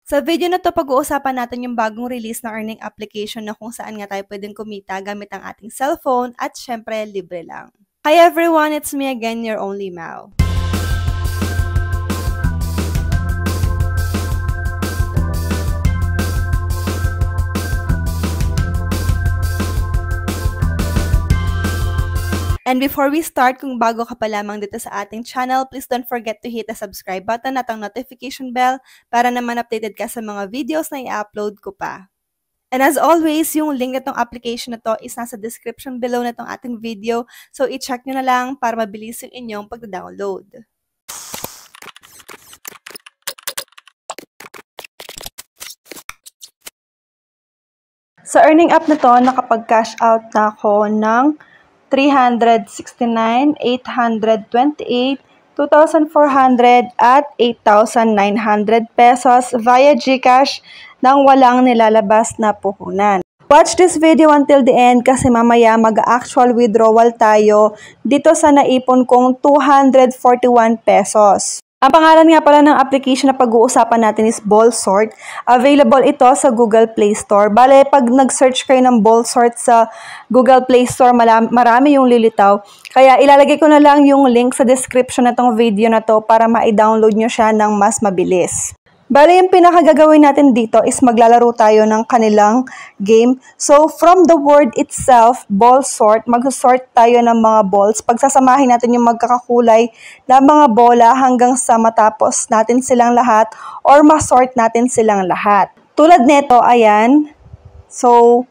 Sa video na to, pag-uusapan natin yung bagong release na earning application na kung saan nga tayo pwedeng kumita gamit ang ating cellphone at syempre libre lang. Hi everyone, it's me again, your only Mal. And before we start, kung bago ka pa lamang dito sa ating channel, please don't forget to hit the subscribe button at ang notification bell para naman updated ka sa mga videos na i-upload ko pa. And as always, yung link nitong application na to is nasa description below nitong ating video, so i-check nyo na lang para mabilis yung inyong pag-download. Sa earning app na to, nakapag-cash out na ako ng 369, 828, 2,400 at 8,900 pesos via GCash nang walang nilalabas na puhunan. Watch this video until the end kasi mamaya mag-actual withdrawal tayo dito sa naipon kong 241 pesos. Ang pangalan nga pala ng application na pag-uusapan natin is Ballsort. Available ito sa Google Play Store. Bale, pag nag-search kayo ng Ballsort sa Google Play Store, marami yung lilitaw. Kaya ilalagay ko na lang yung link sa description na tong video na to para ma-download nyo siya ng mas mabilis. Bale, yung pinakagagawin natin dito is maglalaro tayo ng kanilang game. So, from the word itself, ball sort, mag-sort tayo ng mga balls. Pagsasamahin natin yung magkakakulay na mga bola hanggang sa matapos natin silang lahat or ma-sort natin silang lahat. Tulad nito, ayan. So,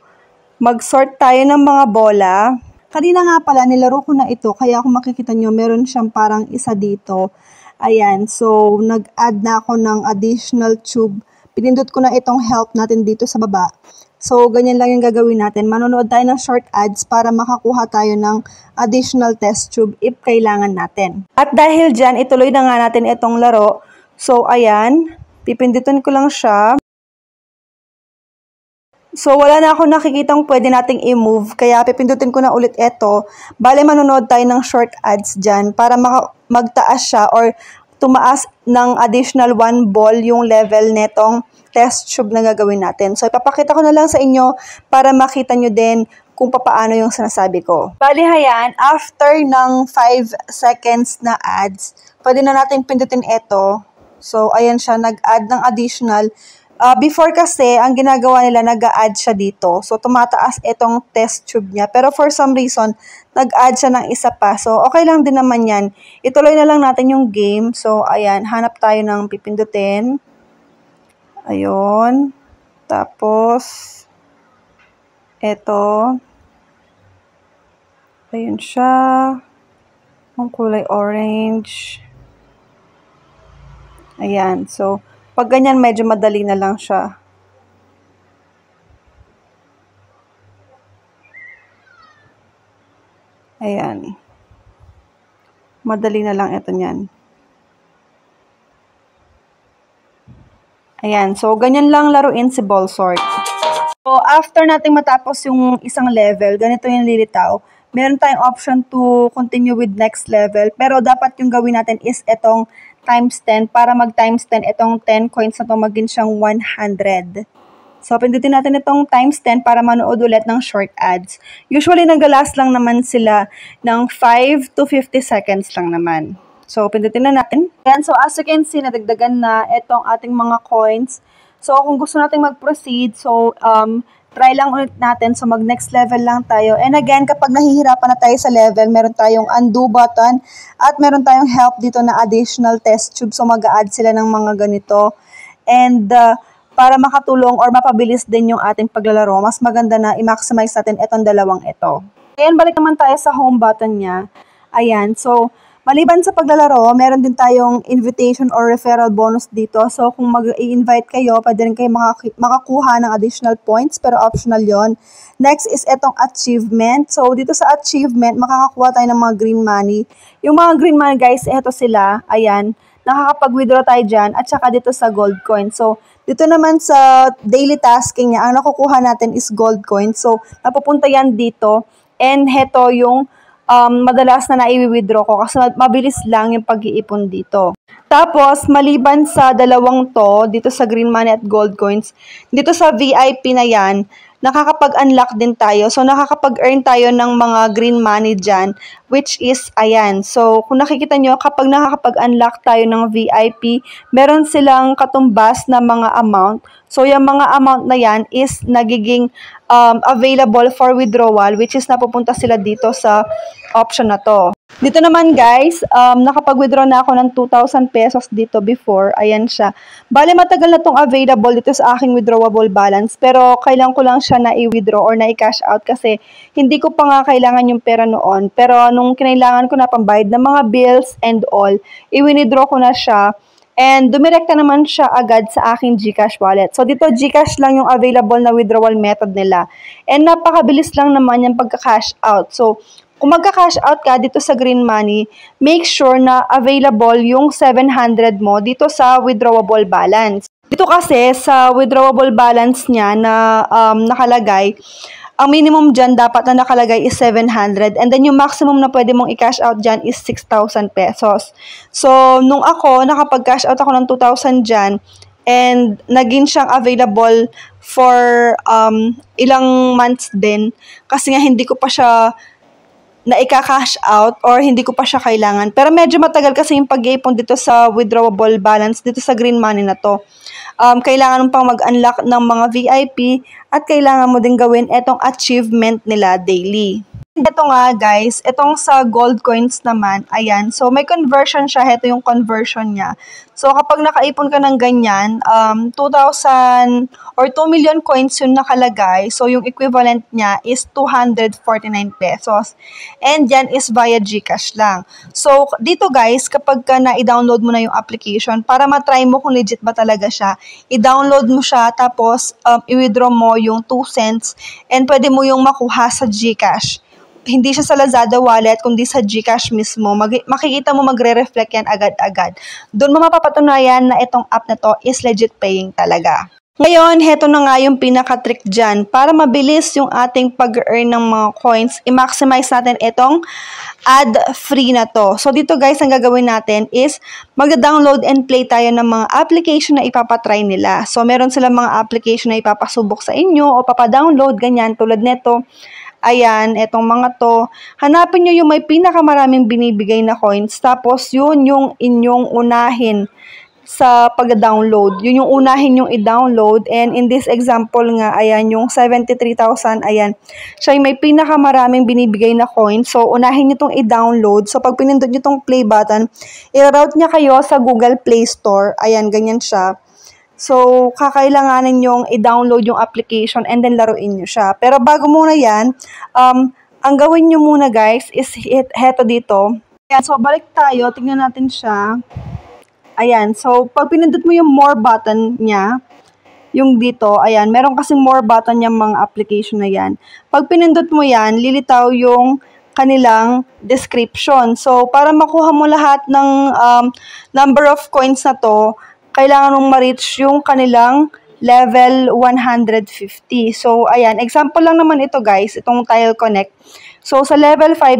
mag-sort tayo ng mga bola. Kanina nga pala, nilaro ko na ito. Kaya kung makikita nyo, meron siyang parang isa dito. Ayan, so nag-add na ako ng additional tube. Pinindot ko na itong help natin dito sa baba. So, ganyan lang yung gagawin natin. Manonood tayo ng short ads para makakuha tayo ng additional test tube if kailangan natin. At dahil dyan, ituloy na nga natin itong laro. So, ayan, pipindutin ko lang siya. So, wala na ako nakikitang pwede nating i-move, kaya pipindutin ko na ulit ito. Bale, manonood tayo ng short ads dyan para magtaas siya or tumaas ng additional 1 ball yung level netong test tube na gagawin natin. So, ipapakita ko na lang sa inyo para makita nyo din kung paano yung sinasabi ko. Bale, hayan, after ng 5 seconds na ads, pwede na natin pindutin ito. So, ayan siya, nag-add ng additional. Before kasi, ang ginagawa nila, nag-a-add siya dito. So, tumataas itong test tube niya. Pero for some reason, nag-add siya ng isa pa. So, okay lang din naman yan. Ituloy na lang natin yung game. So, ayan, hanap tayo ng pipindutin. Ayun. Tapos, eto. Ayun siya. Ang kulay orange. Ayan, so, pag ganyan, medyo madali na lang siya. Ayan. Madali na lang ito niyan. Ayan. So, ganyan lang laruin si Ballsort. So, after nating matapos yung isang level, ganito yung lilitaw. Meron tayong option to continue with next level. Pero dapat yung gawin natin is itong times 10 para mag-times 10 itong 10 coins na ito maging siyang 100. So, pindutin natin itong times 10 para manood ulit ng short ads. Usually, nag-last lang naman sila ng 5 to 50 seconds lang naman. So, pindutin na natin. Yan, so as you can see, nadagdagan na itong ating mga coins. So, kung gusto natin mag-proceed, so, try lang ulit natin. So, mag-next level lang tayo. And again, kapag nahihirapan na tayo sa level, meron tayong undo button at meron tayong help dito na additional test tube. So, mag-a-add sila ng mga ganito. And para makatulong or mapabilis din yung ating paglalaro, mas maganda na i-maximize natin itong dalawang ito. Ayan, balik naman tayo sa home button niya. Ayan, so, maliban sa paglalaro, meron din tayong invitation or referral bonus dito. So, kung mag-i-invite kayo, pwede rin kayo makakuha ng additional points, pero optional yon. Next is itong achievement. So, dito sa achievement, makakakuha tayo ng mga green money. Yung mga green money, guys, eto sila. Ayan, nakakapag-withdraw tayo dyan. At saka dito sa gold coin. So, dito naman sa daily tasking niya, ang nakukuha natin is gold coin. So, napupunta yan dito. And heto yung madalas na nai-withdraw ko kasi mabilis lang yung pag-iipon dito. Tapos, maliban sa dalawang to, dito sa Green Money at Gold Coins, dito sa VIP na yan, nakakapag-unlock din tayo. So, nakakapag-earn tayo ng mga green money dyan, which is, ayan. So, kung nakikita nyo, kapag nakakapag-unlock tayo ng VIP, meron silang katumbas na mga amount. So, yung mga amount na yan is nagiging available for withdrawal, which is napupunta sila dito sa option na to. Dito naman guys, nakapag-withdraw na ako ng 2,000 pesos dito before. Ayan siya. Bale, matagal na tong available dito sa aking withdrawable balance. Pero kailangan ko lang siya na i-withdraw or na i-cash out kasi hindi ko pa nga kailangan yung pera noon. Pero nung kinailangan ko na pambayad ng mga bills and all, i-withdraw ko na siya. And dumirekta naman siya agad sa aking GCash wallet. So dito GCash lang yung available na withdrawal method nila. And napakabilis lang naman yung pagka-cash out. So kung magka-cash out ka dito sa Green Money, make sure na available yung 700 mo dito sa withdrawable balance. Dito kasi sa withdrawable balance niya na nakalagay, ang minimum dyan dapat na nakalagay is 700 and then yung maximum na pwede mong i-cash out dyan is 6,000 pesos. So, nung ako, nakapag-cash out ako ng 2,000 dyan and naging siyang available for ilang months din kasi nga hindi ko pa siya na ika-cash out or hindi ko pa siya kailangan. Pero medyo matagal kasi yung pag-iipon dito sa withdrawable balance dito sa Green Money na to. Kailangan mo pang mag-unlock ng mga VIP at kailangan mo din gawin itong achievement nila daily. Ito nga guys, itong sa gold coins naman, ayan. So may conversion siya, ito yung conversion niya. So kapag nakaipon ka ng ganyan, 2,000 or 2 million coins yung nakalagay. So yung equivalent niya is 249 pesos. And yan is via GCash lang. So dito guys, kapag ka na-download mo na yung application, para matry mo kung legit ba talaga siya, i-download mo siya, tapos i-withdraw mo yung 2 cents and pwede mo yung makuha sa GCash. Hindi siya sa Lazada wallet, kundi sa GCash mismo. Makikita mo magre-reflect yan agad-agad. Doon mo mapapatunayan na itong app na to is legit paying talaga. Ngayon, heto na nga yung pinaka-trick dyan. Para mabilis yung ating pag-earn ng mga coins, i-maximize natin itong ad-free na to. So, dito guys, ang gagawin natin is mag-download and play tayo ng mga application na ipapatry nila. So, meron silang mga application na ipapasubok sa inyo o papadownload, ganyan, tulad neto. Ayan, etong mga to. Hanapin nyo yung may pinakamaraming binibigay na coins. Tapos, yun yung inyong unahin sa pag-download. Yun yung unahin yung i-download. And in this example nga, ayan, yung 73,000, ayan. Siya yung may pinakamaraming binibigay na coins. So, unahin nyo itong i-download. So, pag pinindot nyo itong play button, i-route niya kayo sa Google Play Store. Ayan, ganyan siya. So, kakailanganin yung i-download yung application and then laruin nyo siya. Pero bago muna yan, ang gawin nyo muna guys is heto dito. Ayan, so balik tayo, tingnan natin siya. Ayan, so pag pinindot mo yung more button niya, yung dito, ayan, meron kasing more button yung mga application na yan. Pag pinindot mo yan, lilitaw yung kanilang description. So, para makuha mo lahat ng number of coins na to, kailangan mong ma-reach yung kanilang level 150. So, ayan. Example lang naman ito, guys. Itong Tile Connect. So, sa level 5,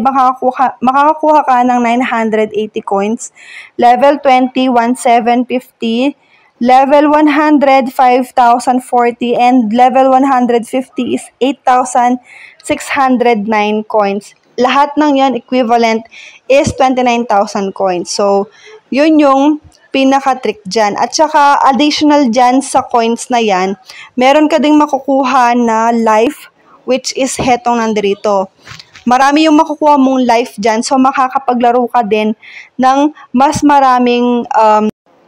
makakakuha ka ng 980 coins. Level 20, 1,750. Level 100, 5,040. And level 150 is 8,609 coins. Lahat ng yan equivalent is 29,000 coins. So, yun yung pinaka-trick dyan. At saka, additional dyan sa coins na yan, meron ka ding makukuha na life, which is hetong nandito. Marami yung makukuha mong life dyan, so makakapaglaro ka din ng mas maraming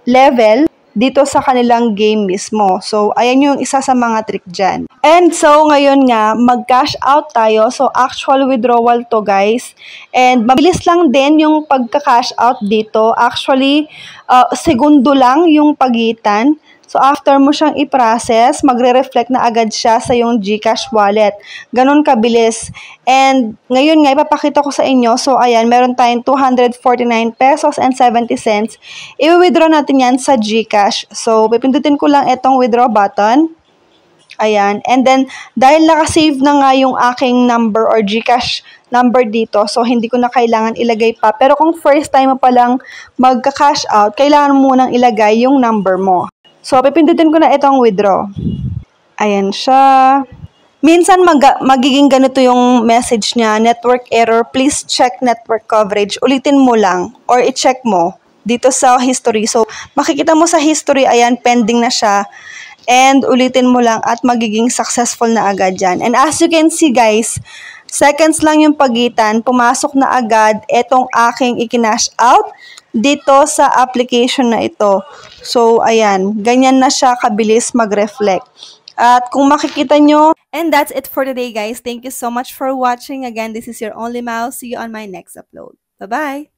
level dito sa kanilang game mismo. So, ayan yung isa sa mga trick dyan. And so, ngayon nga, mag-cash out tayo. So, actual withdrawal to, guys. And mabilis lang din yung pagka-cash out dito. Actually, segundo lang yung pagitan. So, after mo siyang i-process, magre-reflect na agad siya sa yung GCash wallet. Ganon kabilis. And ngayon nga, ipapakita ko sa inyo. So, ayan, meron tayong 249 pesos and 70 cents. I-withdraw natin yan sa GCash. So, pipindutin ko lang itong withdraw button. Ayan. And then, dahil nakasave na nga yung aking number or GCash number dito, so hindi ko na kailangan ilagay pa. Pero kung first time mo palang magka-cash out, kailangan mo munang ilagay yung number mo. So, pipindutin ko na itong withdraw. Ayan siya. Minsan magiging ganito yung message niya, network error, please check network coverage. Ulitin mo lang or i-check mo dito sa history. So, makikita mo sa history, ayan, pending na siya. And ulitin mo lang at magiging successful na agad yan. And as you can see guys, seconds lang yung pagitan, pumasok na agad itong aking ikinash out dito sa application na ito. So, ayan, ganyan na siya kabilis mag-reflect. At kung makikita nyo, and that's it for today guys. Thank you so much for watching. Again, this is your Only Mouse. See you on my next upload. Bye-bye!